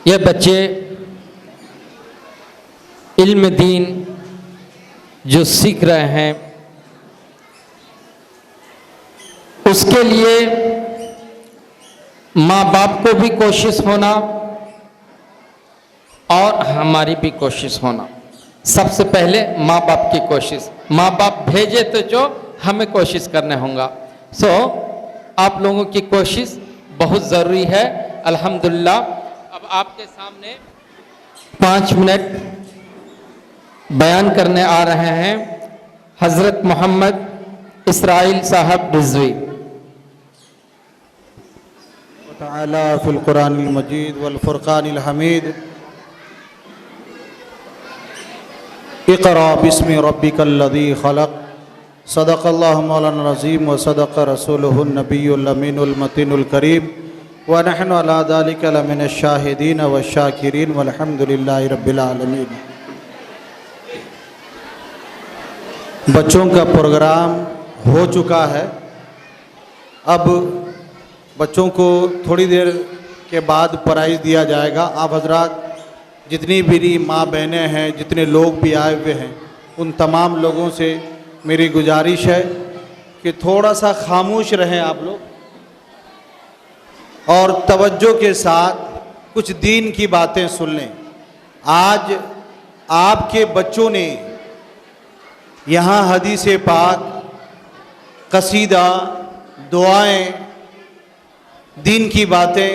ये बच्चे इल्म दीन जो सीख रहे हैं उसके लिए माँ बाप को भी कोशिश होना और हमारी भी कोशिश होना। सबसे पहले माँ बाप की कोशिश, माँ बाप भेजे तो जो हमें कोशिश करने होगा। आप लोगों की कोशिश बहुत ज़रूरी है। अल्हम्दुलिल्लाह अब आपके सामने 5 मिनट बयान करने आ रहे हैं हज़रत मोहम्मद इसराइल साहब रिज़वी। तआला फिल कुरानिल मजीद वल फुरकानिल हमीद। इक़रा बिस्मि रब्बिकल लज़ी खलक़। सदक़ल्लाहु मौलाना अज़ीम व सदक़ रसूलुहुन नबियुल अमीनुल मतीनुल करीम व नहनु अला ज़ालिका लमिनश शाहिदीन व शाकिरीन वल्हम्दुलिल्लाहि रब्बिल आलमीन। बच्चों का प्रोग्राम हो चुका है। अब बच्चों को थोड़ी देर के बाद प्राइज़ दिया जाएगा। आप हजरात जितनी भी माँ बहनें हैं, जितने लोग भी आए हुए हैं, उन तमाम लोगों से मेरी गुजारिश है कि थोड़ा सा खामोश रहें आप लोग और तवज्जो के साथ कुछ दीन की बातें सुन लें। आज आपके बच्चों ने यहाँ हदीस पाक, कसीदा, दुआएं, दीन की बातें,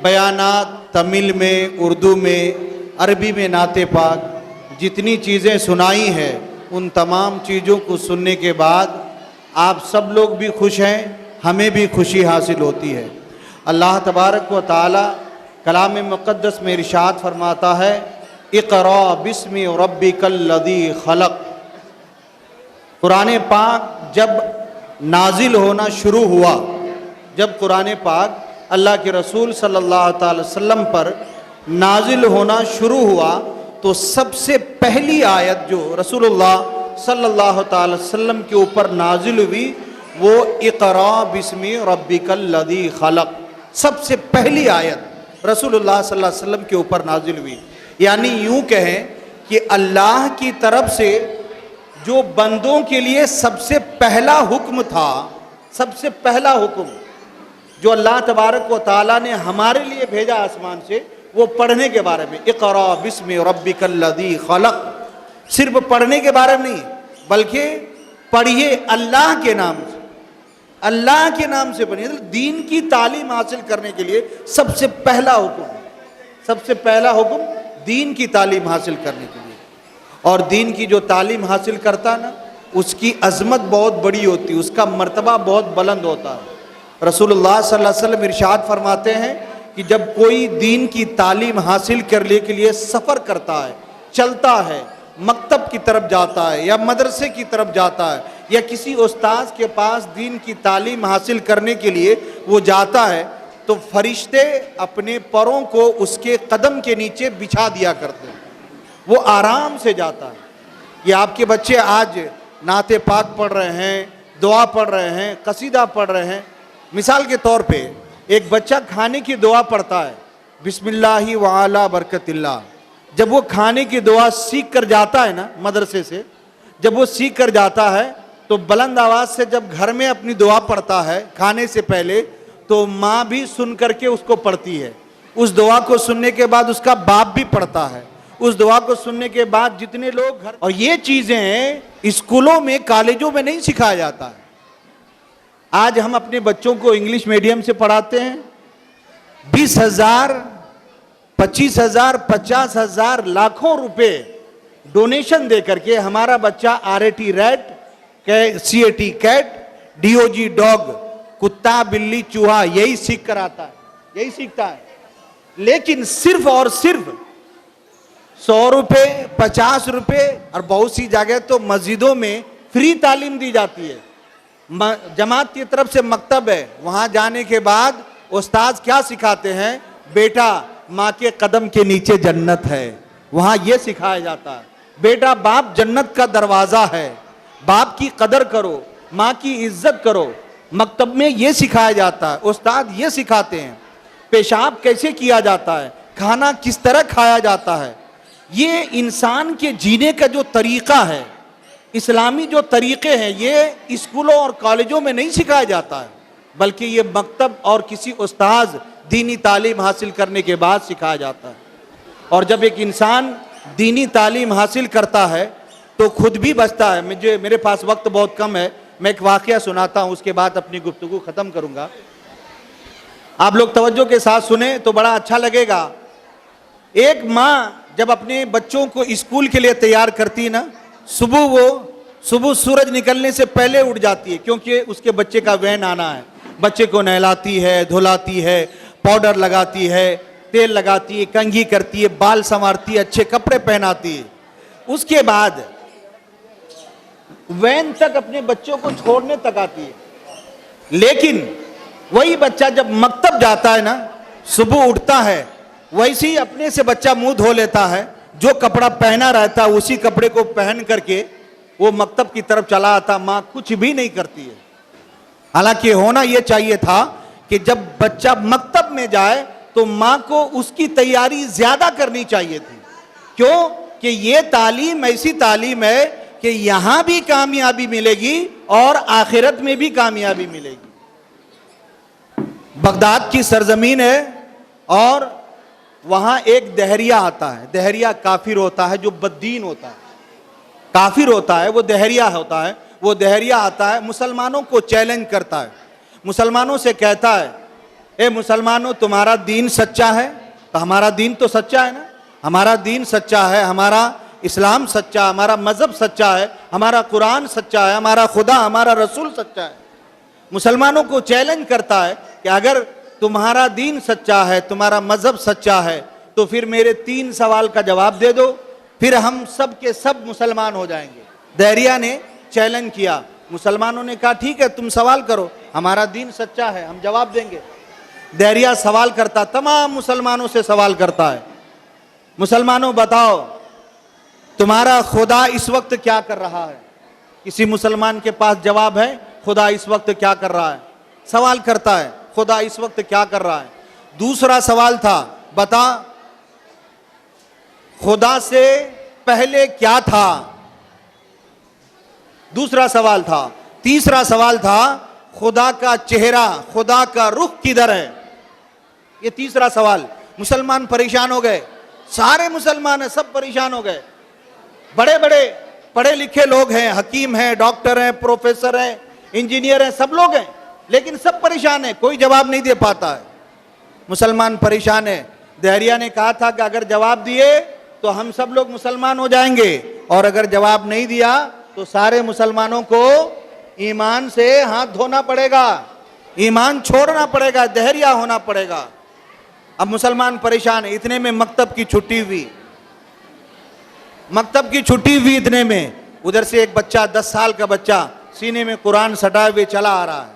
बयानात तमिल में, उर्दू में, अरबी में नाते पाक जितनी चीज़ें सुनाई हैं, उन तमाम चीज़ों को सुनने के बाद आप सब लोग भी खुश हैं, हमें भी खुशी हासिल होती है। अल्लाह तबारक व तआला कलाम मुक़द्दस में इरशाद फरमाता है, इक़रा बिस्मि रब्बिकल लज़ी खलक़। कुरान पाक जब नाजिल होना शुरू हुआ, जब कुरान पाक अल्लाह के रसूल सल्लल्लाहु अलैहि वसल्लम पर नाजिल होना शुरू हुआ तो सबसे पहली आयत जो रसूलुल्लाह सल्लल्लाहु अलैहि वसल्लम के ऊपर नाजिल हुई वो इक़रा बिस्मि रब्बिकल लज़ी खलक़। सबसे पहली आयत रसूलुल्लाह सल्लल्लाहु अलैहि वसल्लम के ऊपर नाजिल हुई। यानी यूँ कहें कि अल्लाह की तरफ से जो बंदों के लिए सबसे पहला हुक्म था, सबसे पहला हुक्म जो अल्लाह तबारक व तआला ने हमारे लिए भेजा आसमान से, वो पढ़ने के बारे में। इक़रा बिस्मि रब्बिकल लज़ी खलक़। सिर्फ पढ़ने के बारे में नहीं, बल्कि पढ़िए अल्लाह के नाम से, अल्लाह के नाम से पढ़िए। दीन की तालीम हासिल करने के लिए सबसे पहला हुक्म, सबसे पहला हुक्म दीन की तालीम हासिल करने के लिए। और दीन की जो तालीम हासिल करता ना, उसकी अज़मत बहुत बड़ी होती है, उसका मर्तबा बहुत बुलंद होता है। रसूलुल्लाह सल्लल्लाहु अलैहि वसल्लम इरशाद फरमाते हैं कि जब कोई दीन की तालीम हासिल करने के लिए सफ़र करता है, चलता है, मकतब की तरफ जाता है या मदरसे की तरफ जाता है या किसी उस्ताद के पास दीन की तालीम हासिल करने के लिए वो जाता है, तो फरिश्ते अपने पैरों को उसके कदम के नीचे बिछा दिया करते हैं, वो आराम से जाता है। ये आपके बच्चे आज नाते पाक पढ़ रहे हैं, दुआ पढ़ रहे हैं, कसीदा पढ़ रहे हैं। मिसाल के तौर पे एक बच्चा खाने की दुआ पढ़ता है, बिस्मिल्लाहि व अला बरकतिल्लाह। जब वो खाने की दुआ सीख कर जाता है ना मदरसे से, जब वो सीख कर जाता है तो बुलंद आवाज़ से जब घर में अपनी दुआ पढ़ता है खाने से पहले, तो माँ भी सुन करके उसको पढ़ती है। उस दुआ को सुनने के बाद उसका बाप भी पढ़ता है। उस दुआ को सुनने के बाद जितने लोग घर, और ये चीज़ें स्कूलों में, कॉलेजों में नहीं सिखाया जाता है। आज हम अपने बच्चों को इंग्लिश मीडियम से पढ़ाते हैं। 20,000, 25,000, 50,000, लाखों रुपए डोनेशन दे करके हमारा बच्चा RAT rat, CAT cat, DOG dog, कुत्ता बिल्ली चूहा यही सीख कर आता है, यही सीखता है। लेकिन सिर्फ और सिर्फ 100 रुपये, 50 रुपये, और बहुत सी जगह तो मस्जिदों में फ्री तालीम दी जाती है। जमात की तरफ से मकतब है, वहाँ जाने के बाद उस्ताद क्या सिखाते हैं, बेटा माँ के कदम के नीचे जन्नत है, वहाँ ये सिखाया जाता है। बेटा बाप जन्नत का दरवाज़ा है, बाप की कदर करो, माँ की इज्जत करो। मकतब में ये सिखाया जाता है, उस्ताद ये सिखाते हैं। पेशाब कैसे किया जाता है, खाना किस तरह खाया जाता है, ये इंसान के जीने का जो तरीक़ा है, इस्लामी जो तरीक़े हैं, ये स्कूलों और कॉलेजों में नहीं सिखाया जाता है, बल्कि ये मकतब और किसी उस्ताद दीनी तालीम हासिल करने के बाद सिखाया जाता है। और जब एक इंसान दीनी तालीम हासिल करता है तो खुद भी बचता है। मेरे पास वक्त बहुत कम है, मैं एक वाक़या सुनाता हूँ, उसके बाद अपनी गुफ्तगू ख़त्म करूँगा। आप लोग तवज्जो के साथ सुने तो बड़ा अच्छा लगेगा। एक माँ जब अपने बच्चों को स्कूल के लिए तैयार करती है ना, सुबह सूरज निकलने से पहले उठ जाती है, क्योंकि उसके बच्चे का वैन आना है। बच्चे को नहलाती है, धुलाती है, पाउडर लगाती है, तेल लगाती है, कंघी करती है, बाल संवारती है, अच्छे कपड़े पहनाती है। उसके बाद वैन तक अपने बच्चों को छोड़ने तक आती है। लेकिन वही बच्चा जब मकतब जाता है ना, सुबह उठता है, वैसे ही अपने से बच्चा मुंह धो लेता है, जो कपड़ा पहना रहता है उसी कपड़े को पहन करके वो मकतब की तरफ चला आता। माँ कुछ भी नहीं करती है। हालांकि होना यह चाहिए था कि जब बच्चा मकतब में जाए तो माँ को उसकी तैयारी ज्यादा करनी चाहिए थी। क्यों कि ये तालीम ऐसी तालीम है कि यहां भी कामयाबी मिलेगी और आखिरत में भी कामयाबी मिलेगी। बगदाद की सरजमीन है और वहां एक दहरिया आता है। दहरिया काफिर होता है, जो बद्दीन होता है, काफिर होता है, वो दहरिया होता है। वो दहरिया आता है, मुसलमानों को चैलेंज करता है, मुसलमानों से कहता है, ए मुसलमानों, तुम्हारा दीन सच्चा है? तो हमारा दीन तो सच्चा है ना, हमारा दीन सच्चा है, हमारा इस्लाम सच्चा, हमारा मजहब सच्चा है, हमारा कुरान सच्चा है, हमारा खुदा, हमारा रसूल सच्चा है। मुसलमानों को चैलेंज करता है कि अगर तुम्हारा दीन सच्चा है, तुम्हारा मजहब सच्चा है, तो फिर मेरे 3 सवाल का जवाब दे दो, फिर हम सब के सब मुसलमान हो जाएंगे। दहरिया ने चैलेंज किया। मुसलमानों ने कहा ठीक है, तुम सवाल करो, हमारा दीन सच्चा है, हम जवाब देंगे। दहरिया सवाल करता, तमाम मुसलमानों से सवाल करता है, मुसलमानों बताओ तुम्हारा खुदा इस वक्त क्या कर रहा है? किसी मुसलमान के पास जवाब है, खुदा इस वक्त क्या कर रहा है? सवाल करता है, खुदा इस वक्त क्या कर रहा है? दूसरा सवाल था, बता खुदा से पहले क्या था? दूसरा सवाल था। तीसरा सवाल था, खुदा का चेहरा, खुदा का रुख किधर है? ये तीसरा सवाल। मुसलमान परेशान हो गए, सारे मुसलमान हैं, सब परेशान हो गए। बड़े बड़े पढ़े लिखे लोग हैं, हकीम हैं, डॉक्टर हैं, प्रोफेसर हैं, इंजीनियर हैं, सब लोग हैं, लेकिन सब परेशान हैं, कोई जवाब नहीं दे पाता है। मुसलमान परेशान है। दहरिया ने कहा था कि अगर जवाब दिए तो हम सब लोग मुसलमान हो जाएंगे, और अगर जवाब नहीं दिया तो सारे मुसलमानों को ईमान से हाथ धोना पड़ेगा, ईमान छोड़ना पड़ेगा, दहरिया होना पड़ेगा। अब मुसलमान परेशान है। इतने में मकतब की छुट्टी हुई। मकतब की छुट्टी हुई इतने में उधर से एक बच्चा, 10 साल का बच्चा, सीने में कुरान सटाए हुए चला आ रहा है।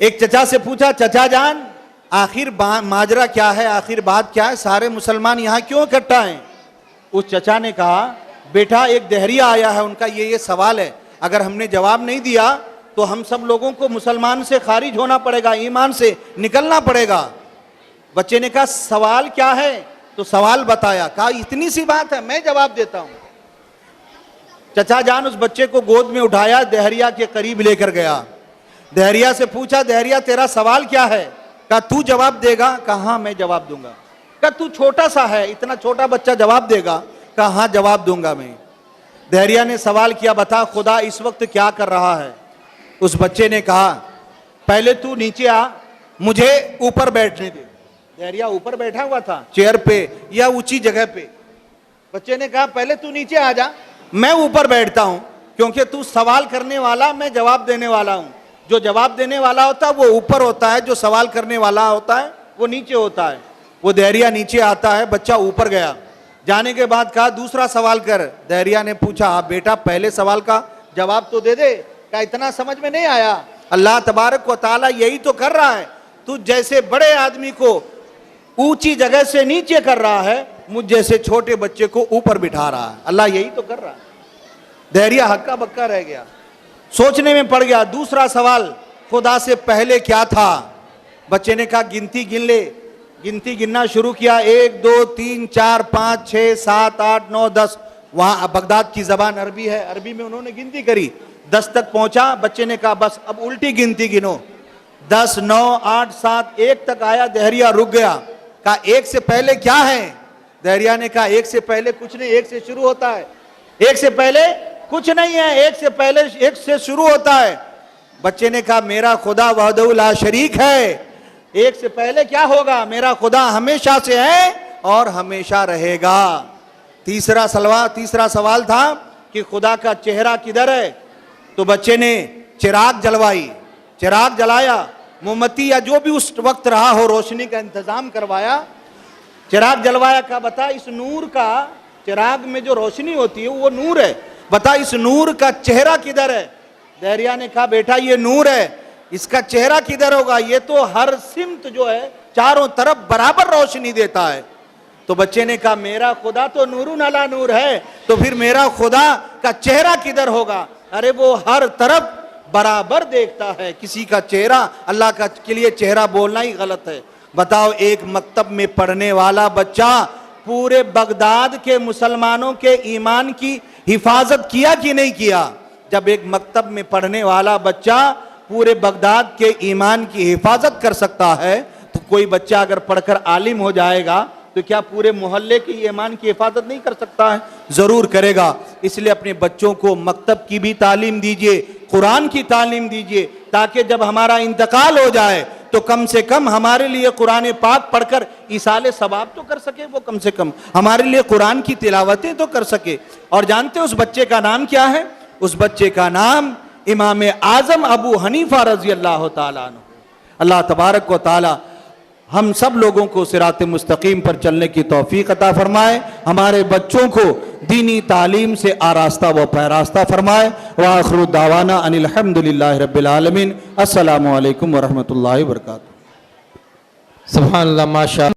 एक चचा से पूछा, चचा जान आखिर माजरा क्या है, आखिर बात क्या है, सारे मुसलमान यहाँ क्यों इकट्ठा हैं? उस चचा ने कहा, बेटा एक दहरिया आया है, उनका ये सवाल है, अगर हमने जवाब नहीं दिया तो हम सब लोगों को मुसलमान से खारिज होना पड़ेगा, ईमान से निकलना पड़ेगा। बच्चे ने कहा सवाल क्या है? तो सवाल बताया। कहा इतनी सी बात है, मैं जवाब देता हूं। चचा जान उस बच्चे को गोद में उठाया, दहरिया के करीब लेकर गया। दहरिया से पूछा, दहरिया तेरा सवाल क्या है? कहा तू जवाब देगा? कहा हाँ मैं जवाब दूंगा। कहा तू छोटा सा है, इतना छोटा बच्चा जवाब देगा? कहा हाँ जवाब दूंगा मैं। दहरिया ने सवाल किया, बता खुदा इस वक्त क्या कर रहा है? उस बच्चे ने कहा पहले तू नीचे आ, मुझे ऊपर बैठने दे। दहरिया ऊपर बैठा हुआ था, चेयर पे या ऊंची जगह पे। बच्चे ने कहा पहले तू नीचे आ जा, मैं ऊपर बैठता हूं, क्योंकि तू सवाल करने वाला, मैं जवाब देने वाला हूं। जो जवाब देने वाला होता है वो ऊपर होता है, जो सवाल करने वाला होता है वो नीचे होता है। वो दहरिया नीचे आता है, बच्चा ऊपर गया। जाने के बाद कहा दूसरा सवाल कर। दहरिया ने पूछा, हाँ बेटा पहले सवाल का जवाब तो दे दे। कहा इतना समझ में नहीं आया, अल्लाह तबारक व तआला यही तो कर रहा है, तू जैसे बड़े आदमी को ऊंची जगह से नीचे कर रहा है, मुझ जैसे छोटे बच्चे को ऊपर बिठा रहा है, अल्लाह यही तो कर रहा है। दहरिया हक्का बक्का रह गया, सोचने में पड़ गया। दूसरा सवाल, खुदा से पहले क्या था? बच्चे ने कहा गिनती गिन ले। गिनती गिनना शुरू किया, 1 2 3 4 5 6 7 8 9 10। वहां बगदाद की जबान अरबी है, अरबी में उन्होंने गिनती करी, 10 तक पहुंचा। बच्चे ने कहा बस अब उल्टी गिनती गिनो, 10 9 8 7 1 तक आया। दहरिया रुक गया, कहा 1 से पहले क्या है? दहरिया ने कहा 1 से पहले कुछ नहीं, 1 से शुरू होता है। 1 से पहले कुछ नहीं है, 1 से पहले 1 से शुरू होता है। बच्चे ने कहा मेरा खुदा वहदहू ला शरीक है, 1 से पहले क्या होगा? मेरा खुदा हमेशा से है और हमेशा रहेगा। तीसरा सवाल था कि खुदा का चेहरा किधर है? तो बच्चे ने चिराग जलवाई, चिराग जलाया, मोमबत्ती या जो भी उस वक्त रहा हो रोशनी का इंतजाम करवाया, चिराग जलवाया। का बता इस नूर का, चिराग में जो रोशनी होती है वो नूर है, बता इस नूर का चेहरा किधर है? दहरिया ने कहा बेटा ये नूर है, इसका चेहरा किधर होगा? ये तो हर सिमत जो है चारों तरफ बराबर रोशनी देता है। तो बच्चे ने कहा मेरा खुदा तो नूरुन अला नूर है, तो फिर मेरा खुदा का चेहरा किधर होगा? अरे वो हर तरफ बराबर देखता है, किसी का चेहरा अल्लाह का के लिए चेहरा बोलना ही गलत है। बताओ, एक मकतब में पढ़ने वाला बच्चा पूरे बगदाद के मुसलमानों के ईमान की हिफाजत किया कि नहीं किया? जब एक मकतब में पढ़ने वाला बच्चा पूरे बगदाद के ईमान की हिफाजत कर सकता है, तो कोई बच्चा अगर पढ़कर आलिम हो जाएगा तो क्या पूरे मोहल्ले की ईमान की हिफाजत नहीं कर सकता है? जरूर करेगा। इसलिए अपने बच्चों को मकतब की भी तालीम दीजिए, कुरान की तालीम दीजिए, ताकि जब हमारा इंतकाल हो जाए तो कम से कम हमारे लिए कुरान पाक पढ़कर इसाले सवाब तो कर सके, वो कम से कम हमारे लिए कुरान की तिलावतें तो कर सके। और जानते हो उस बच्चे का नाम क्या है? उस बच्चे का नाम इमाम आजम अबू हनीफा रजी अल्लाह ताला अन्हु। अल्लाह तबारक व ताला हम सब लोगों को सिरात मुस्तकीम पर चलने की तौफीक अता फरमाए, हमारे बच्चों को दीनी तालीम से आरास्ता व पैरास्ता फरमाए। व आखिरु दावाना अनिल हम्दुलिल्लाहि रब्बिल आलमीन। अस्सलामु अलैकुम व रहमतुल्लाहि व बरकातुहू। सुभान अल्लाह, माशा